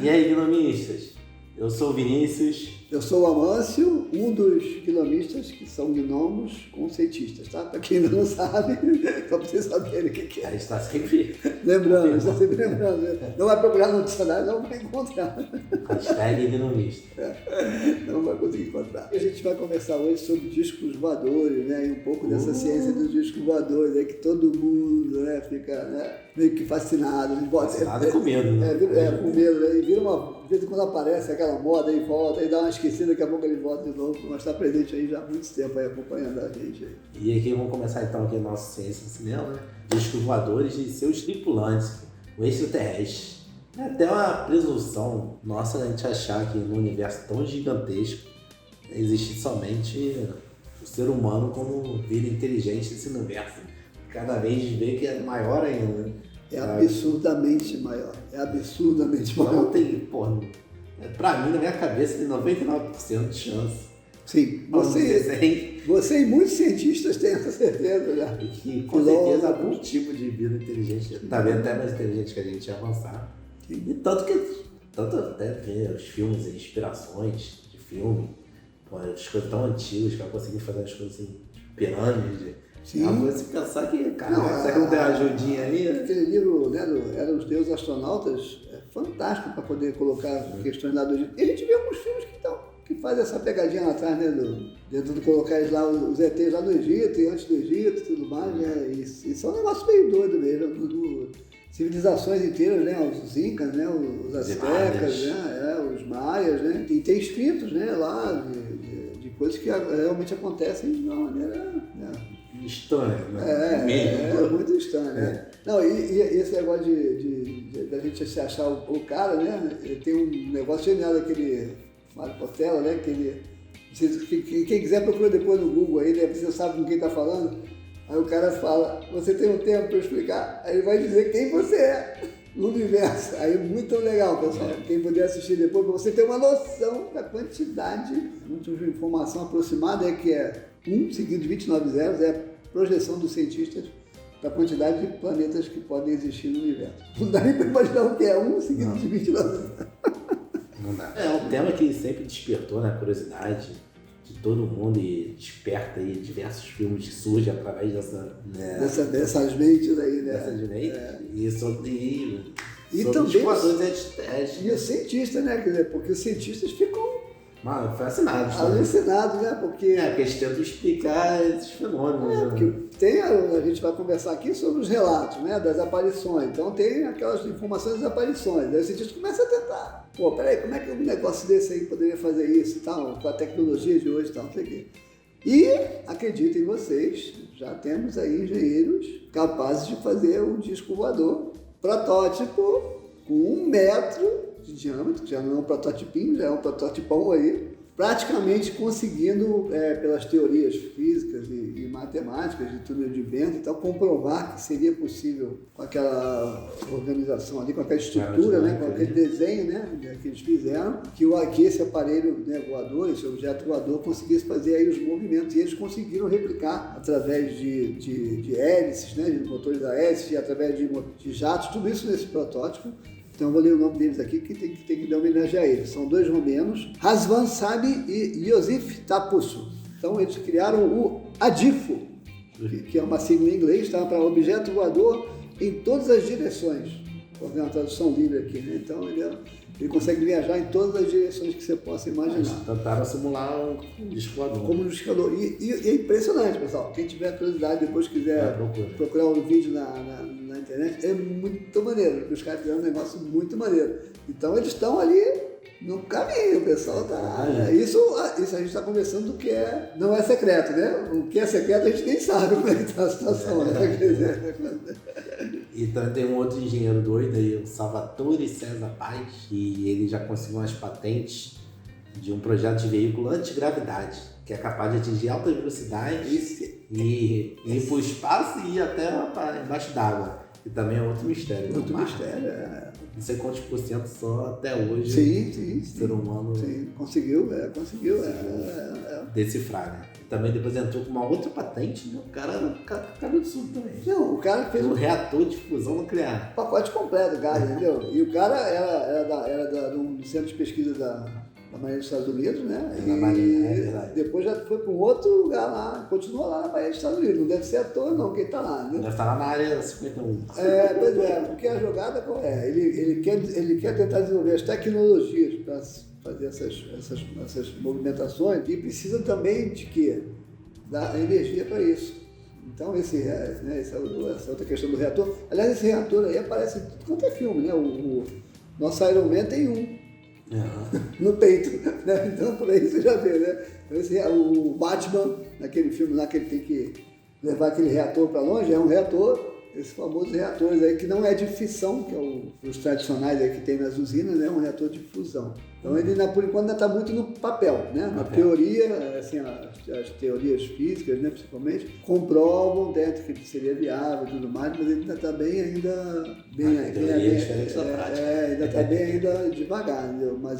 E aí, gnomistas? Eu sou o Vinícius. Eu sou o Amâncio, um dos gnomistas que são gnomos conceitistas, tá? Para quem ainda não sabe, só para vocês saberem o que é. A gente está sempre Lembrando, está sempre lembrando. Né? Não vai procurar no dicionário, não vai encontrar. Hashtag gnomista. Não vai conseguir encontrar. A gente vai conversar hoje sobre discos voadores, né? E um pouco dessa ciência dos discos voadores, né? Que todo mundo, né? Fica, né? Meio que fascinado. Fascinado com medo, né? Com medo, né? E vira uma... De vez em quando aparece aquela moda e volta, e dá uma esquecida, daqui a pouco ele volta de novo, mas está presente aí já há muito tempo aí, acompanhando a gente aí. E aqui vamos começar então aqui a nossa ciência no cinema, né? Discos voadores e seus tripulantes, o extraterrestre. É até uma presunção nossa a gente achar que num universo tão gigantesco existe somente o ser humano como vida inteligente desse universo. Cada vez vê que é maior ainda, né? É absurdamente maior. É absurdamente maior. Não tem, porra, pra mim, na minha cabeça, tem 99% de chance. Sim, você e muitos cientistas têm essa certeza já. E que, com certeza, algum tipo de vida inteligente, talvez até mais inteligente que a gente ia avançar. Sim. E tanto até ver os filmes e inspirações de filme, as coisas tão antigas que eu consegui fazer as coisas assim, pirâmides. Sim. Você pensar que, cara, será que não tem uma ajudinha aí? Aquele livro, né, Eram os Deuses Astronautas, é fantástico para poder colocar questões lá do Egito. E a gente vê alguns filmes que fazem essa pegadinha lá atrás, né, dentro de colocar lá os ETs lá do Egito e antes do Egito e tudo mais, né, e isso é um negócio meio doido mesmo, civilizações inteiras, né, os incas, né, os aztecas, né, os maias, né, e tem escritos, né, lá de coisas que realmente acontecem de uma maneira, né, estranho, né? É muito estranho, né? Não, e esse negócio da gente se achar o cara, né? Tem um negócio genial daquele Mário Portela, né? Quem quiser procura depois no Google aí, né? Você sabe com quem tá falando. Aí o cara fala, você tem um tempo para explicar? Aí ele vai dizer quem você é no universo. Aí é muito legal, pessoal. Quem puder assistir depois, para você ter uma noção da quantidade, de informação aproximada, que é 1 seguido de 29 zeros, é a projeção dos cientistas da quantidade de planetas que podem existir no universo. Não dá nem para imaginar o que é 1 seguido de 29 zeros. Não dá. É um tema que sempre despertou na curiosidade de todo mundo e desperta aí diversos filmes que surgem através dessas mentes aí, né? Dessas mentes. E sobre também e os cientistas, né? Quer dizer, porque os cientistas ficam fascinados. Alucinados, né? Porque eles tentam explicar esses fenômenos. Porque a gente vai conversar aqui sobre os relatos, né? Das aparições. Então tem aquelas informações das aparições. Aí os cientistas começam a tentar. Pô, peraí, como é que um negócio desse aí poderia fazer isso e tal? Com a tecnologia de hoje e tal, não sei o quê. E, acreditem vocês, já temos aí engenheiros capazes de fazer um disco voador protótipo com 1 metro de diâmetro, já não é um prototipinho, já é um prototipão aí, praticamente conseguindo, pelas teorias físicas e matemáticas de túnel de vento, então comprovar que seria possível com aquela organização ali, com aquela estrutura, né, com aquele desenho, né, que eles fizeram, que esse aparelho, né, voador, esse objeto voador conseguisse fazer aí os movimentos, e eles conseguiram replicar através de hélices, né, de motores a hélice, através de jatos, tudo isso nesse protótipo. Então eu vou ler o nome deles aqui, que tem que dar homenagem a eles. São 2 romenos, Razvan Sabi e Iosif Tapusso. Então eles criaram o ADIFO, que é uma sigla em inglês, tá? Para objeto voador em todas as direções. Vou ver uma tradução livre aqui, né? Então ele consegue viajar em todas as direções que você possa imaginar. Eles tentaram simular um disco voador. Como um disco voador. E é impressionante, pessoal. Quem tiver curiosidade, depois quiser procurar um vídeo na internet, é muito maneiro. Os caras fizeram um negócio muito maneiro. Então eles estão ali no caminho, o pessoal tá... Isso a gente está conversando do que não é secreto, né? O que é secreto a gente nem sabe como é que está a situação, né? E também tem um outro engenheiro doido aí, o Salvatore César Paz, que ele já conseguiu umas patentes de um projeto de veículo antigravidade, que é capaz de atingir alta velocidade e ir para o espaço e ir até embaixo d'água. que também é outro mistério. Outro Marte. mistério, Não sei quantos por cento só até hoje Sim. o ser humano Sim, conseguiu. decifrar, né? Também depois entrou com uma outra patente, né? O cara absurdo também. Não, o cara fez Um um reator de fusão nuclear. pacote completo, cara, entendeu? E o cara era de um centro de pesquisa da Marinha dos Estados Unidos, né? Na Marinha, é verdade. Depois já foi para um outro lugar lá, continua lá na Marinha dos Estados Unidos. Não deve ser à toa, não, quem tá lá, né? Deve estar lá na área 51. Pois é, porque a jogada qual é? Ele quer tentar desenvolver as tecnologias para fazer essas movimentações e precisa também de quê? Dar energia para isso. Então, essa outra questão do reator. Aliás, esse reator aí aparece em tudo quanto é filme, né? O nosso Iron Man tem um no peito, né? Então, por aí você já vê, né? O Batman, naquele filme lá que ele tem que levar aquele reator para longe, é um reator, esses famosos reatores aí, que não é de fissão, que é os tradicionais aí que tem nas usinas, né? É um reator de fusão. Então ele, por enquanto, ainda está muito no papel, né? Na teoria, assim, as teorias físicas, né, principalmente, comprovam dentro que seria viável e tudo mais, mas ele ainda está ainda está bem ainda devagar, entendeu? Mas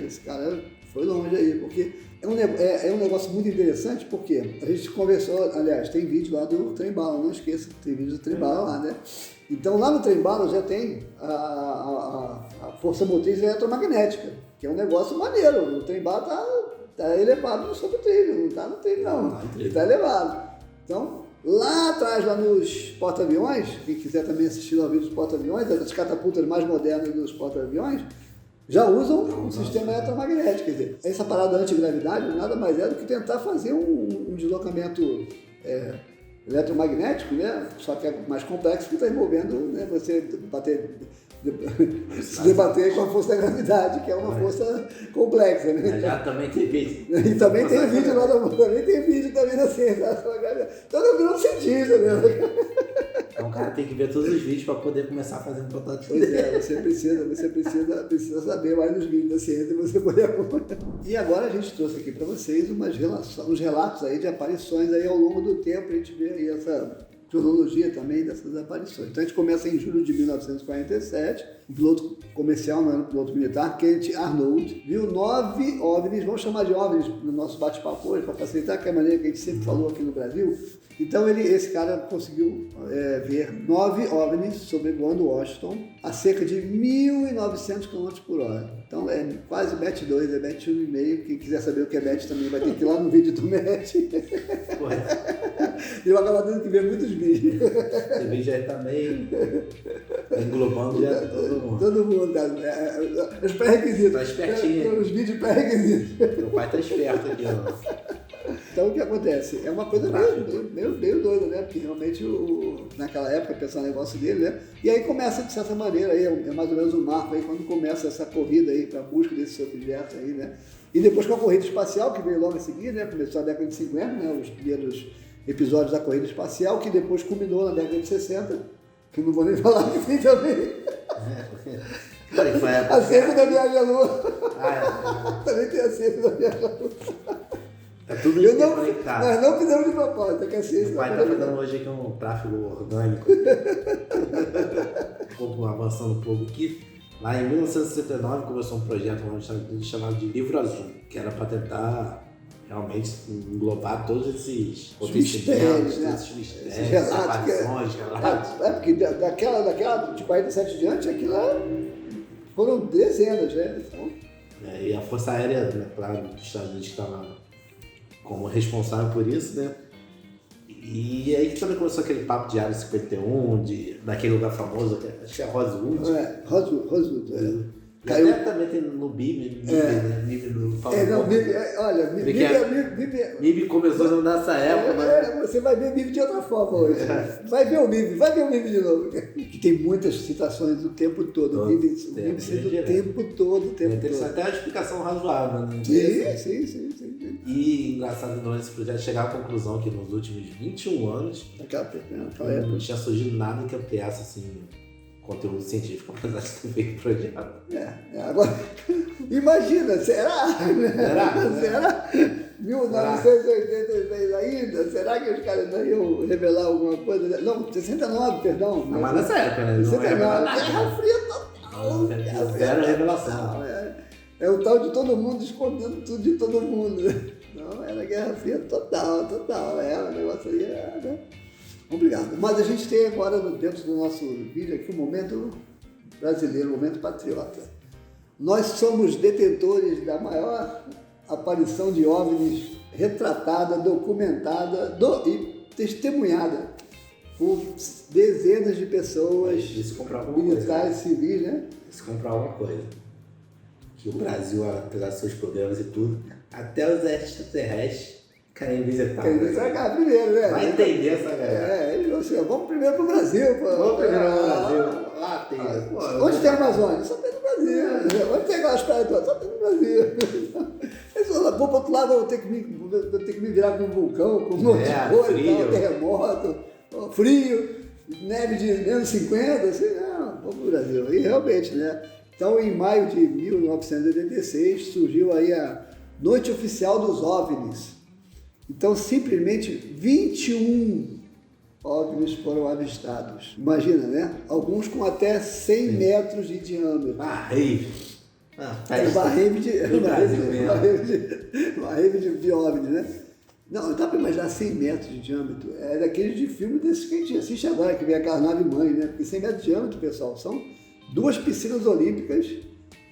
esse cara foi longe aí, porque é um negócio muito interessante, porque a gente conversou, aliás, tem vídeo lá do Trem Bala, não esqueça, tem vídeo do Trem Bala lá, né? Então lá no Trem Bala já tem a força motriz eletromagnética, que é um negócio maneiro. O Trem Bala tá elevado sobre o trilho, não está no trilho não, ele está elevado. Então, lá atrás, lá nos porta-aviões, quem quiser também assistir ao vídeo dos porta-aviões, as catapultas mais modernas dos porta-aviões, já usam um sistema eletromagnético. Quer dizer, essa parada antigravidade nada mais é do que tentar fazer um deslocamento eletromagnético, né? Só que é mais complexo, que está envolvendo, né, você se debater com a força da gravidade, que é uma força complexa, né? Já também tem vídeo. E também tem vídeo lá também tem vídeo também na ciência. Então eu virou cientista, né? Então o cara tem que ver todos os vídeos para poder começar a fazer um protótipo. Pois é, você precisa saber mais dos vídeos da ciência e você poder acompanhar. E agora a gente trouxe aqui para vocês uns relatos aí de aparições aí ao longo do tempo, a gente vê aí essa cronologia também dessas aparições. Então a gente começa em julho de 1947, um piloto comercial, não era um piloto militar, Kent Arnold, viu 9 OVNIs, vamos chamar de OVNIs no nosso bate-papo hoje, para facilitar, que é a maneira que a gente sempre falou aqui no Brasil. Então esse cara conseguiu ver 9 OVNIs sobrevoando Washington a cerca de 1.900 km por hora. Então é quase BET 2, é BET 1,5. Quem quiser saber o que é BET também vai ter que ir lá no vídeo do MET. E eu acabo tendo que ver muitos vídeos. Esse vídeo aí tá meio englobando já todo mundo. Todo mundo, os pré-requisitos. Tá espertinho. Os vídeos pré-requisitos. Meu pai tá esperto aqui, ó. Então o que acontece? É uma coisa meio doida, né? Porque realmente naquela época pensar o negócio dele, né? E aí começa de certa maneira, aí, é mais ou menos um marco aí quando começa essa corrida aí para a busca desses objetos aí, né? E depois com a corrida espacial, que veio logo a seguir, né? Começou na década de 50, né? Os primeiros episódios da corrida espacial, que depois culminou na década de 60, que não vou nem falar que tem também. A ciência da viagem à Lua. Também tem a ciência da viagem à Lua. Tá tudo conectado. Nós não fizemos de propósito, é que a ciência. Meu pai tá fazendo hoje aqui um tráfego orgânico. Avançando um pouco aqui. Lá em 1969 começou um projeto chamado de Livro Azul, que era para tentar realmente englobar todos esses mistérios, né? Esses mistérios, aparições, relatos. Porque daquela de 47 diante, aquilo foram dezenas, né? Então... E a Força Aérea, né, claro, dos Estados Unidos que estava como responsável por isso, né? E aí também começou aquele papo de Área 51, daquele lugar famoso, acho que é Rosewood. Rosewood. Caiu... Até também tem no MIB, né? MIB no olha, MIB começou nessa época. Você vai ver MIB de outra forma hoje. Vai ver o MIB de novo. Que tem muitas citações o tempo todo. O MIB sendo o tempo todo. Até uma explicação razoável, né? Sim. E engraçado, então, esse projeto chegar à conclusão que nos últimos 21 anos naquela época não tinha surgido nada que ampliasse assim, conteúdo científico, apesar de ter feito projeto. Agora, imagina, será? 1986 ainda? Será que os caras não iam revelar alguma coisa? Não, 69, perdão. Mas nessa época, né? 69, Guerra Fria total. Zero revelação. É o tal de todo mundo escondendo tudo de todo mundo. Não, era Guerra Fria total. O negócio aí era complicado. Mas a gente tem agora, dentro do nosso vídeo aqui, um momento brasileiro, um momento patriota. Nós somos detentores da maior aparição de OVNIs retratada, documentada e testemunhada por dezenas de pessoas, militares, civis, né? Se comprar alguma coisa. Que o Brasil, apesar dos seus problemas e tudo, até os extraterrestres querem visitar. Querem visitar primeiro, né? Vai entender essa galera. Eles vão assim, vamos primeiro pro Brasil. Vamos primeiro pro Brasil. Lá tem. Onde tem a Amazônia? Só tem no Brasil. Onde tem aquelas praias todas? Só tem no Brasil. Eles vão pro outro lado, vou ter que me virar com um vulcão, com um monte de coisa, frio. Terremoto, frio, neve de menos 50, assim, não, vamos pro Brasil. E realmente, né? Então, em maio de 1986, surgiu aí a Noite Oficial dos OVNIs. Então, simplesmente 21 OVNIs foram avistados. Imagina, né? Alguns com até 100 metros de diâmetro. Uma rave de OVNIs, né? Não dá para imaginar 100 metros de diâmetro. É daqueles de filme desses que a gente assiste agora, que vem aquela nave mãe, né? Porque 100 metros de diâmetro, pessoal, são 2 piscinas olímpicas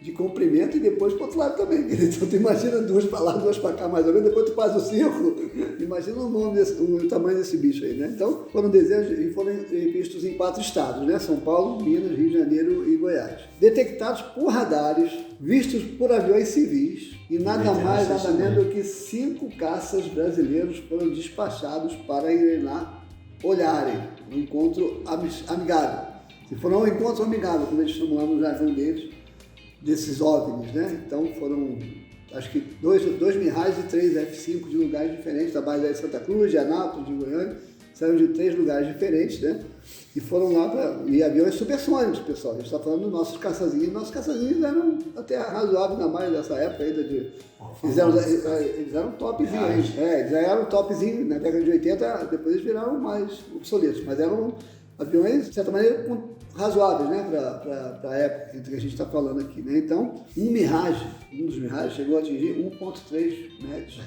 de comprimento e depois para o outro lado também. Então tu imagina 2 para lá, 2 para cá mais ou menos, depois tu faz o círculo, imagina o tamanho desse bicho aí, né? Então foram dezenas e foram vistos em 4 estados, né? São Paulo, Minas, Rio de Janeiro e Goiás. Detectados por radares, vistos por aviões civis e nada mais, nada menos do que 5 caças brasileiros foram despachados para irem lá olharem. Um encontro amigável. Se for um encontro amigável, como eles chamam lá no jargão deles, desses OVNIs, né? Então foram, acho que 2 Mirage e 3 F5 de lugares diferentes, da base de Santa Cruz, de Anápolis, de Goiânia, saíram de 3 lugares diferentes, né? E foram lá e aviões supersônicos, pessoal. A gente está falando dos nossos caçazinhos. Nossos caçazinhos eram até razoáveis na mais dessa época ainda de... Eles eram topzinho, eles eram topzinho na década de 80, depois eles viraram mais obsoletos, mas eram aviões, de certa maneira, razoáveis, né, para a época que a gente está falando aqui, né? Então, um dos Mirage chegou a atingir 1,3 metros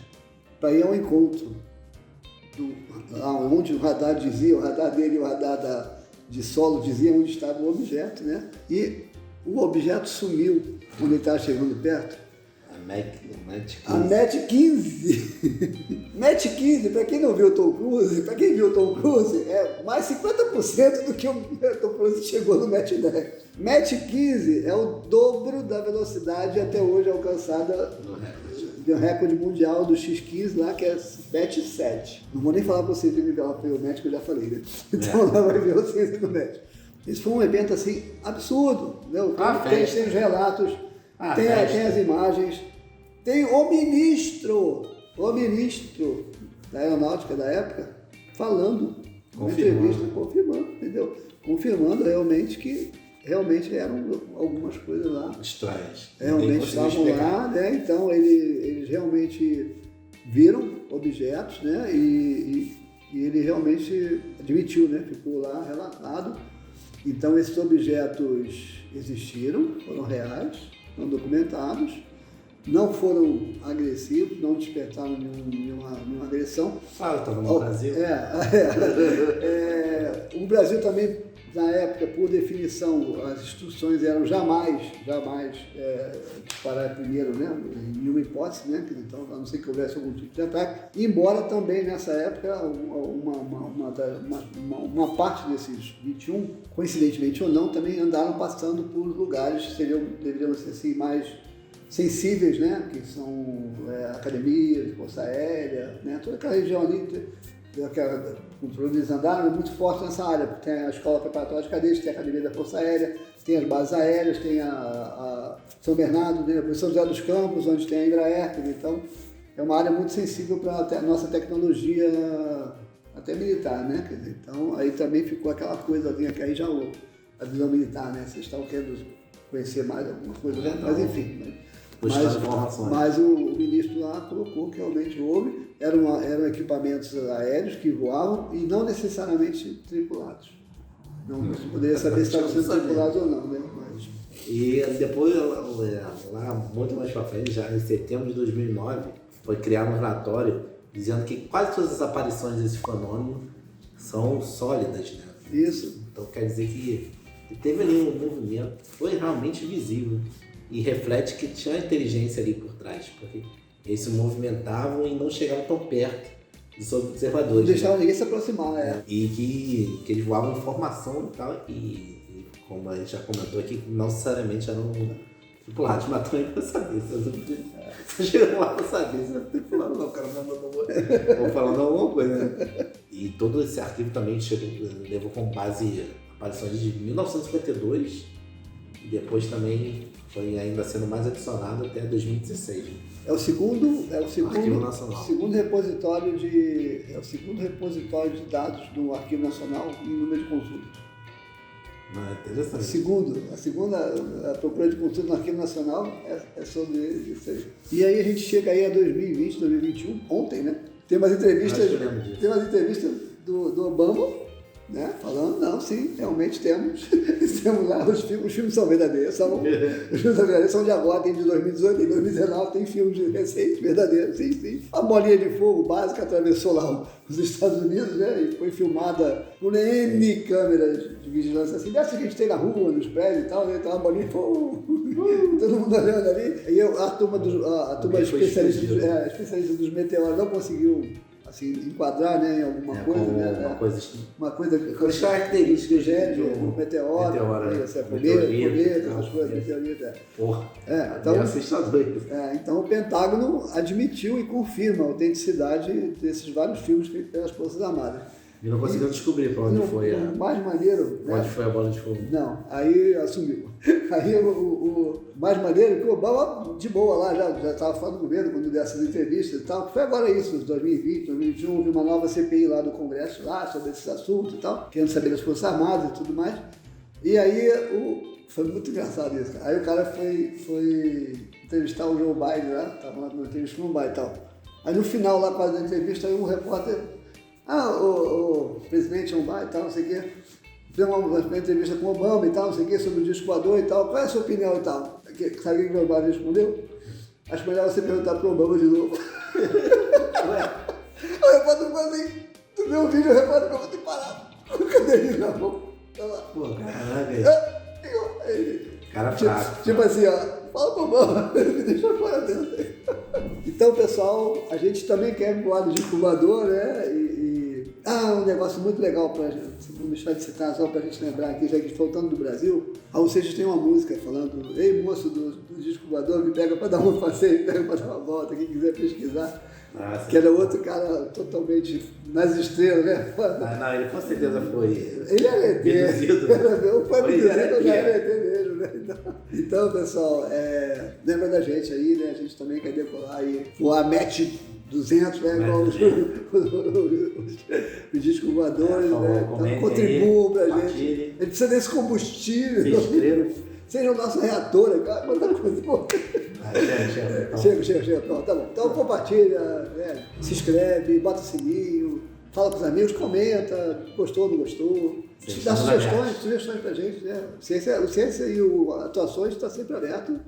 para ir ao encontro onde o radar dizia, o radar dele e o radar de solo dizia onde estava o objeto, né? E o objeto sumiu quando ele estava chegando perto. A Match 15. Match 15, para quem não viu o Tom Cruise, para quem viu o Tom Cruise, é mais 50% do que o Tom Cruise chegou no Match 10. Match 15 é o dobro da velocidade até hoje alcançada do recorde mundial do X15 lá, que é Match 7. Não vou nem falar para vocês que nível foi o Match, que eu já falei, né? Então lá vai ver vocês no Match. Isso foi um evento assim absurdo, né? Tem os relatos, tem as imagens. Tem o ministro da aeronáutica da época falando, confirmando, entendeu? Confirmando realmente que eram algumas coisas lá. Estranhas. Realmente estavam lá, né? Então eles realmente viram objetos, né? E ele realmente admitiu, né? Ficou lá relatado. Então esses objetos existiram, foram reais, foram documentados. Não foram agressivos, não despertaram nenhuma agressão. Estava no Brasil. O Brasil também, na época, por definição, as instruções eram jamais disparar primeiro, né? Em nenhuma hipótese, né? Então, a não ser que houvesse algum tipo de ataque. Embora também, nessa época, uma parte desses 21, coincidentemente ou não, também andaram passando por lugares que deveriam ser assim, mais sensíveis, né? Que são academias, força aérea, né? Toda aquela região ali, eles andaram muito forte nessa área, porque tem a escola preparatória de cadetes, tem a academia da força aérea, tem as bases aéreas, tem a São Bernardo, né? A São José dos Campos, onde tem a Embraer, então é uma área muito sensível para a nossa tecnologia, até militar, né? Quer dizer, então aí também ficou aquela coisa ali, que aí já a visão militar, né? Vocês estavam querendo conhecer mais alguma coisa, né? Mas enfim. buscando informações. Mas o ministro lá colocou que realmente houve, eram equipamentos aéreos que voavam e não necessariamente tripulados. Não poderia saber se estavam sendo tripulados ou não, né? Mas... E depois, lá muito mais para frente, já em setembro de 2009, foi criado um relatório dizendo que quase todas as aparições desse fenômeno são sólidas, né? Isso. Então quer dizer que teve ali um movimento, foi realmente visível e reflete que tinha inteligência ali por trás, porque eles se movimentavam e não chegavam tão perto dos observadores. Não deixavam ninguém se aproximar, né? E que eles voavam informação e tal, e como a gente já comentou aqui, não necessariamente eram tripulados, mas também para saber. Você chegou lá para saber se era tripulado ou não, o cara mandou falando alguma coisa, né? E todo esse arquivo também levou como base aparições de 1952 e depois também foi ainda sendo mais adicionado até 2016. É o segundo Arquivo Nacional. segundo repositório de dados do Arquivo Nacional em número de consultas. Interessante. A segunda procura de consulta no Arquivo Nacional é sobre isso aí. E aí a gente chega aí a 2020, 2021, ontem, né? Tem umas entrevistas do Obama, né? Falando, não, sim, realmente temos. Temos lá, os filmes são verdadeiros, os filmes são de agora, tem de 2018, tem de 2019, tem filmes recentes, verdadeiros, sim. A bolinha de fogo básica atravessou lá os Estados Unidos, né? E foi filmada por N câmeras de vigilância, assim, dessa que a gente tem na rua, nos prédios e tal, né? Então a bolinha de fogo, todo mundo olhando ali. E a turma especialista dos meteoros não conseguiu assim, enquadrar, né, em alguma coisa, né? Uma coisa com as características do meteoro, cometa, essas coisas, meteorito. Porra, então, é assustador. Então o Pentágono admitiu e confirma a autenticidade desses vários filmes feitos pelas Forças Armadas. E não conseguiu descobrir para onde foi o mais maneiro... Onde foi a bola de fogo? Não, aí assumiu. Aí o mais maneiro que o Obama, de boa lá, já estava falando do governo quando deu essas entrevistas e tal. Foi agora isso, 2020, 2021, houve uma nova CPI lá do Congresso lá sobre esses assuntos e tal, querendo saber das Forças Armadas e tudo mais. E aí foi muito engraçado isso. Aí o cara foi entrevistar o Joe Biden lá, estava lá na entrevista com o Biden e tal. Aí no final lá, quase da entrevista, aí um repórter... o presidente Joe Biden e tal, não sei o quê, deu uma entrevista com o Obama e tal, não sei o quê, sobre o disco voador e tal, qual é a sua opinião e tal? Sabe o que o Obama respondeu? Acho melhor você perguntar pro Obama de novo. O repórter ficou assim, tu viu o vídeo, o repórter ficou muito parado, com o caderninho na mão. Pô, caraca. Cara fraco. Tipo assim, ó, fala pro Obama, me deixa fora dentro. Então, pessoal, a gente também quer voar no disco voador, né? Um negócio muito legal pra gente, não deixar de citar, só pra gente lembrar aqui, já que faltando do Brasil, a Seixas tem uma música falando, ei moço do disco voador, me pega pra dar um passeio, me pega pra dar uma volta, quem quiser pesquisar. Que era outro cara totalmente nas estrelas, né? Não, ele com certeza foi. Ele era ET. Foi abduzido, já era ET mesmo, né? Então, pessoal, lembra da gente aí, né? A gente também quer decolar aí, voar match 200, né? Igual os discos voadores, né? Então, contribuam pra gente. A gente precisa desse combustível. Seja o nosso reator, cara. Quanta coisa boa. Chega. Pronto, tá bom. Então compartilha, né? Se inscreve, bota o sininho, fala com os amigos, comenta, gostou, não gostou. Dá sugestões pra gente, né? O Ciência e o Atuações está sempre aberto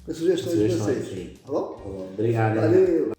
para sugestões de vocês. Sim. Tá bom? Obrigado. Valeu.